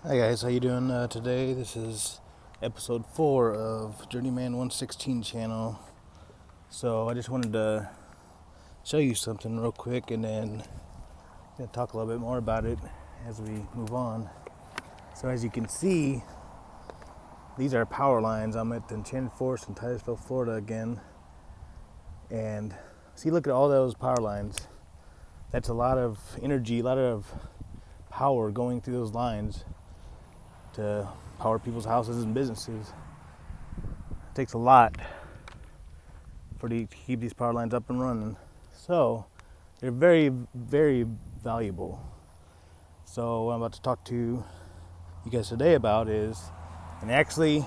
Hi guys, how you doing today? This is episode 4 of Journeyman 116 channel. So I just wanted to show you something real quick and then gonna talk a little bit more about it as we move on. So as you can see, these are power lines. I'm at the Enchanted Forest in Titusville, Florida again. And see, look at all those power lines. That's a lot of energy, a lot of power going through those lines to power people's houses and businesses. It takes a lot to keep these power lines up and running. So they're very, very valuable. So what I'm about to talk to you guys today about is, and actually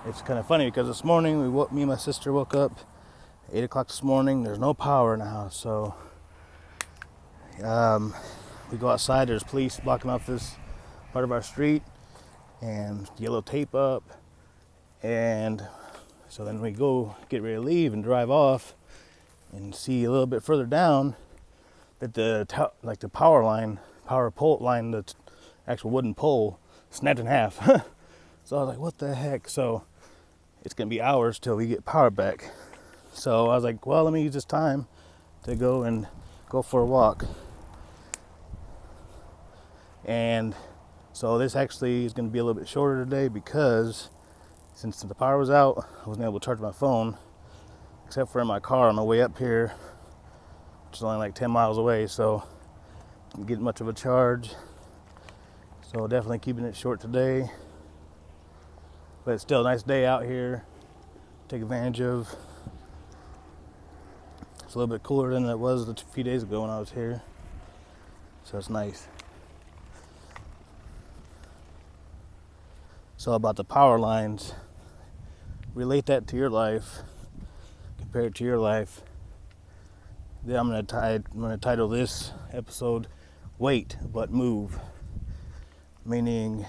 it's kind of funny because this morning me and my sister woke up 8 o'clock this morning. There's no power in the house, so we go outside. There's police blocking off this part of our street and yellow tape up, and so then we go get ready to leave and drive off and see a little bit further down that the power pole line, the actual wooden pole, snapped in half. So I was like, what the heck? So it's gonna be hours till we get power back. So I was like, well, let me use this time to go for a walk. And so this actually is gonna be a little bit shorter today because since the power was out, I wasn't able to charge my phone, except for in my car on my way up here, which is only like 10 miles away, so didn't get much of a charge. So definitely keeping it short today. But it's still a nice day out here. Take advantage of. It's a little bit cooler than it was a few days ago when I was here. So it's nice. So about the power lines, relate that to your life, compare it to your life. Then I'm gonna title this episode "Wait But Move," meaning,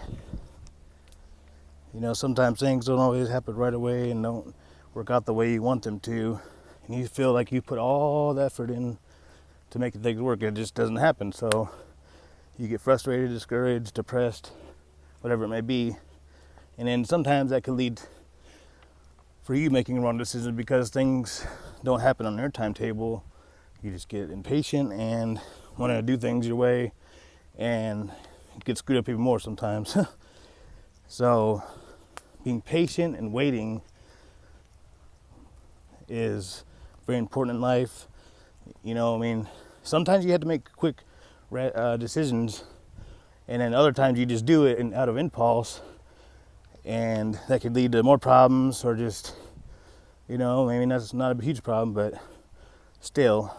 sometimes things don't always happen right away and don't work out the way you want them to, and you feel like you put all the effort in to make things work, and it just doesn't happen. So you get frustrated, discouraged, depressed, whatever it may be, and then sometimes that could lead for you making wrong decisions because things don't happen on your timetable. You just get impatient and want to do things your way, and get screwed up even more sometimes. So being patient and waiting is very important in life. Sometimes you have to make quick decisions, and then other times you just do it out of impulse, and that could lead to more problems, or just, maybe that's not a huge problem, but still,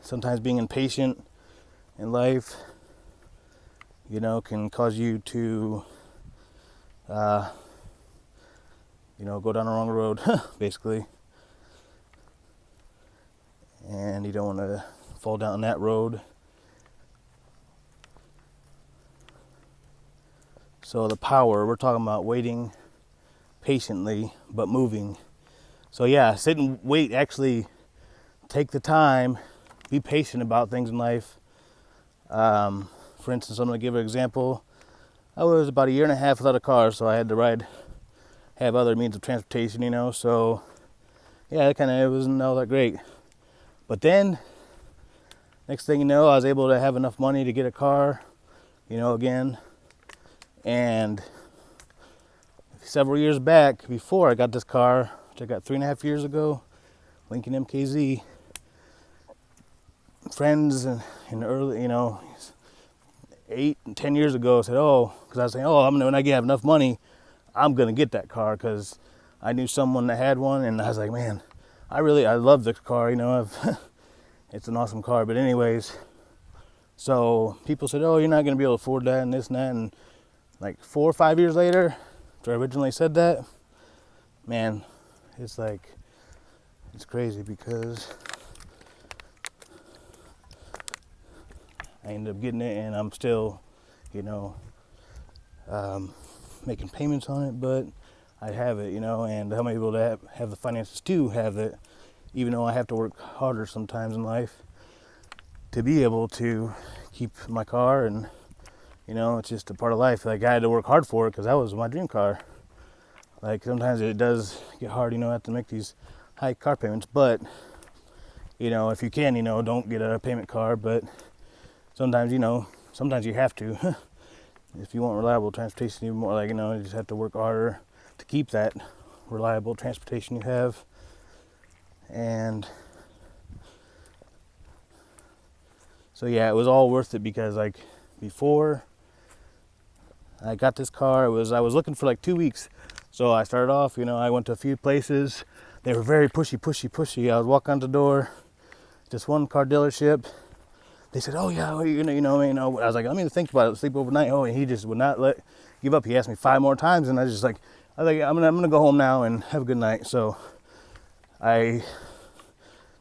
sometimes being impatient in life, can cause you to, go down the wrong road, basically. And you don't want to fall down that road. So the power, we're talking about waiting patiently, but moving. So yeah, sit and wait, actually take the time, be patient about things in life. For instance, I'm going to give an example. I was about a year and a half without a car, so I had to have other means of transportation, so yeah, it wasn't all that great. But then, next thing you know, I was able to have enough money to get a car, again. And several years back, before I got this car, which I got 3.5 years ago, Lincoln MKZ, friends in early, 8 and 10 years ago said, because I was saying, when I have enough money, I'm going to get that car, because I knew someone that had one, and I was like, man, I love this car, it's an awesome car. But anyways, so people said, you're not going to be able to afford that and this and that, and like 4 or 5 years later, after I originally said that, man, it's crazy, because I ended up getting it, and I'm still, making payments on it, but I have it, and I'm able to have the finances to have it, even though I have to work harder sometimes in life to be able to keep my car and it's just a part of life. Like, I had to work hard for it because that was my dream car. Like, sometimes it does get hard, have to make these high car payments. But, if you can, don't get a payment car. But sometimes, sometimes you have to. If you want reliable transportation even more, like, you just have to work harder to keep that reliable transportation you have. And so, yeah, it was all worth it because, like, before I got this car, I was looking for like 2 weeks. So I started off, I went to a few places. They were very pushy. I was walking out the door, just one car dealership. They said, "Oh yeah, well, I was like, let me think about it, sleep overnight." Oh, and he just would not give up. He asked me 5 more times, and I was just like, I'm gonna go home now and have a good night. So I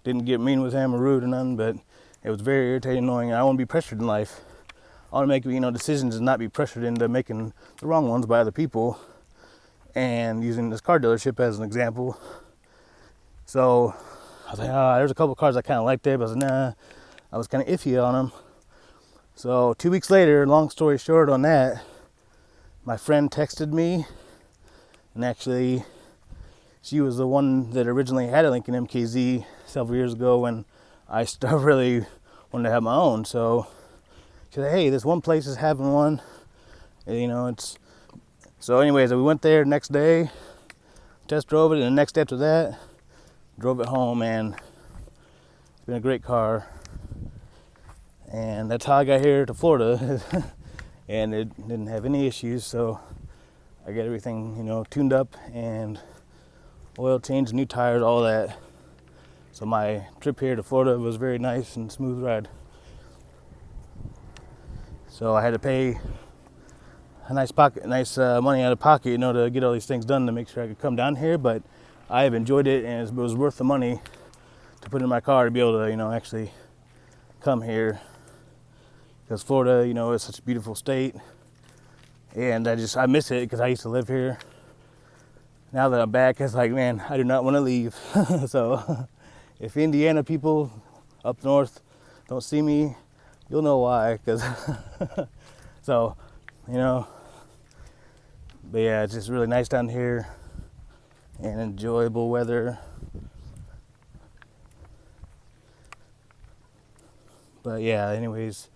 didn't get mean with him or rude or nothing, but it was very irritating, annoying. I don't want to be pressured in life. I want to make, decisions and not be pressured into making the wrong ones by other people. And using this car dealership as an example. So I was like, there's a couple of cars I kind of liked there, but I was like, nah, I was kind of iffy on them. So 2 weeks later, long story short on that, my friend texted me, and actually she was the one that originally had a Lincoln MKZ several years ago when I really wanted to have my own. So she said, "Hey, this one place is having one, it's..." So anyways, we went there next day, test drove it, and the next day after that, drove it home, and it's been a great car. And that's how I got here to Florida, and it didn't have any issues, so I got everything, tuned up, and oil change, new tires, all that. So my trip here to Florida was very nice and smooth ride. So I had to pay a nice money out of pocket, to get all these things done to make sure I could come down here. But I have enjoyed it, and it was worth the money to put in my car to be able to, actually come here. Because Florida, is such a beautiful state, and I miss it because I used to live here. Now that I'm back, it's like, man, I do not want to leave. So if Indiana people up north don't see me, you'll know why. Because so, but yeah, it's just really nice down here and enjoyable weather. But yeah, anyways,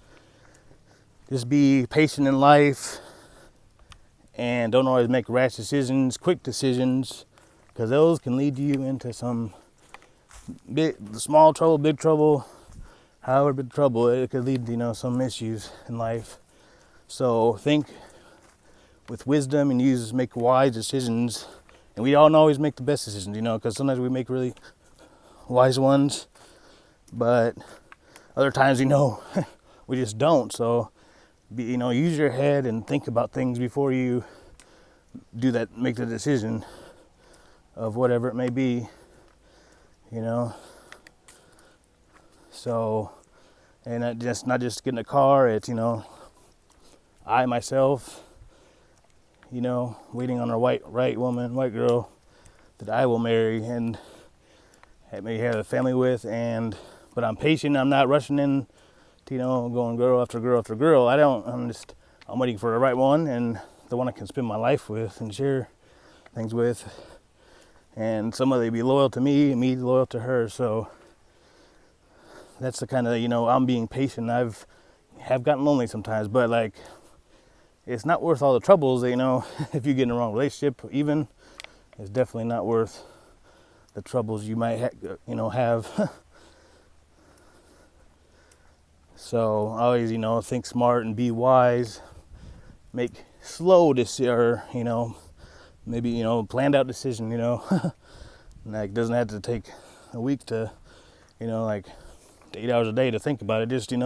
just be patient in life and don't always make rash decisions, quick decisions, because those can lead you into some small trouble, big trouble, however big trouble, it could lead to, some issues in life. So think with wisdom and make wise decisions. And we don't always make the best decisions, because sometimes we make really wise ones, but other times, we just don't. So, use your head and think about things before you make the decision of whatever it may be, So, and not just getting a car, it's, I myself, waiting on a white girl that I will marry and maybe have a family with, but I'm patient. I'm not rushing in to, going girl after girl after girl. I'm waiting for the right one, and the one I can spend my life with and share things with, and somebody be loyal to me and me loyal to her. So that's the kind of, I'm being patient. Have gotten lonely sometimes, but like, it's not worth all the troubles, if you get in a wrong relationship, even, it's definitely not worth the troubles you might have. So always, think smart and be wise, make slow or, maybe, planned out decision, like, doesn't have to take a week to, like 8 hours a day to think about it. Just, think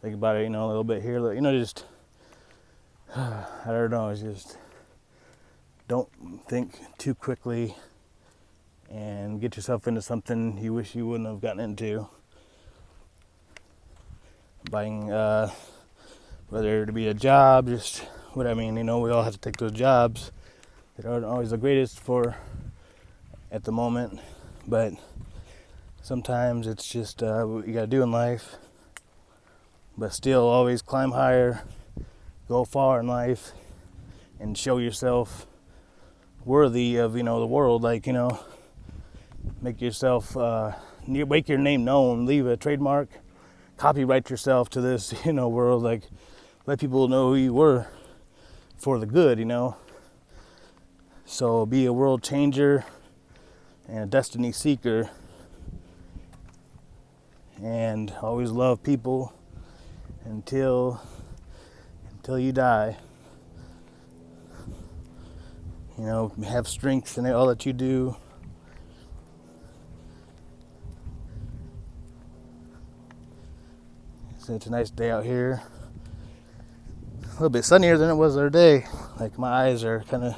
about it, a little bit here, just, I don't know, it's just, don't think too quickly and get yourself into something you wish you wouldn't have gotten into. Buying, whether it be a job, just what I mean, we all have to take those jobs that aren't always the greatest at the moment, but sometimes it's just what you gotta do in life. But still, always climb higher go far in life and show yourself worthy of, the world. Like, make yourself, make your name known, leave a trademark, copyright yourself to this, world. Like, let people know who you were for the good, So be a world changer and a destiny seeker, and always love people until you die. Have strength in all that you do. So it's a nice day out here. A little bit sunnier than it was the other day. Like, my eyes are kind of,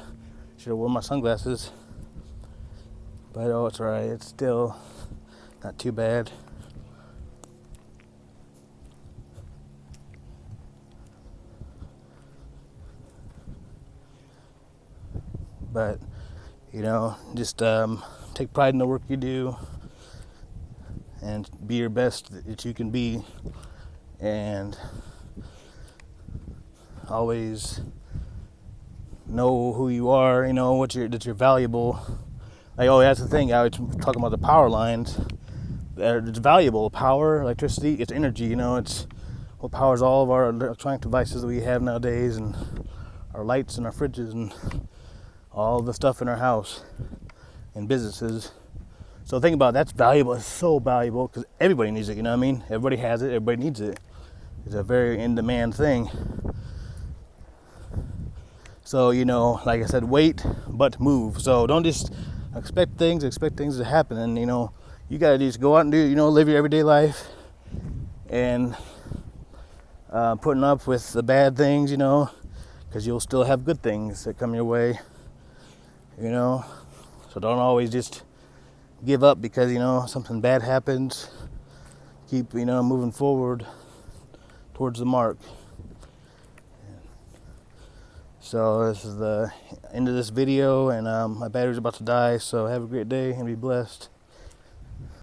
should have worn my sunglasses. But it's alright. It's still not too bad. But, just take pride in the work you do and be your best that you can be, and always know who you are, that you're valuable. Like, that's the thing, I was talking about the power lines. It's valuable. Power, electricity, it's energy, it's what powers all of our electronic devices that we have nowadays, and our lights and our fridges and all the stuff in our house and businesses. So think about it, that's valuable. It's so valuable because everybody needs it, Everybody has it, everybody needs it. It's a very in-demand thing. So, like I said, wait, but move. So don't just expect things to happen. And, you got to just go out and do, live your everyday life, and putting up with the bad things, because you'll still have good things that come your way. So don't always just give up because, something bad happens. Keep, moving forward towards the mark. So this is the end of this video, and my battery's about to die, so have a great day and be blessed.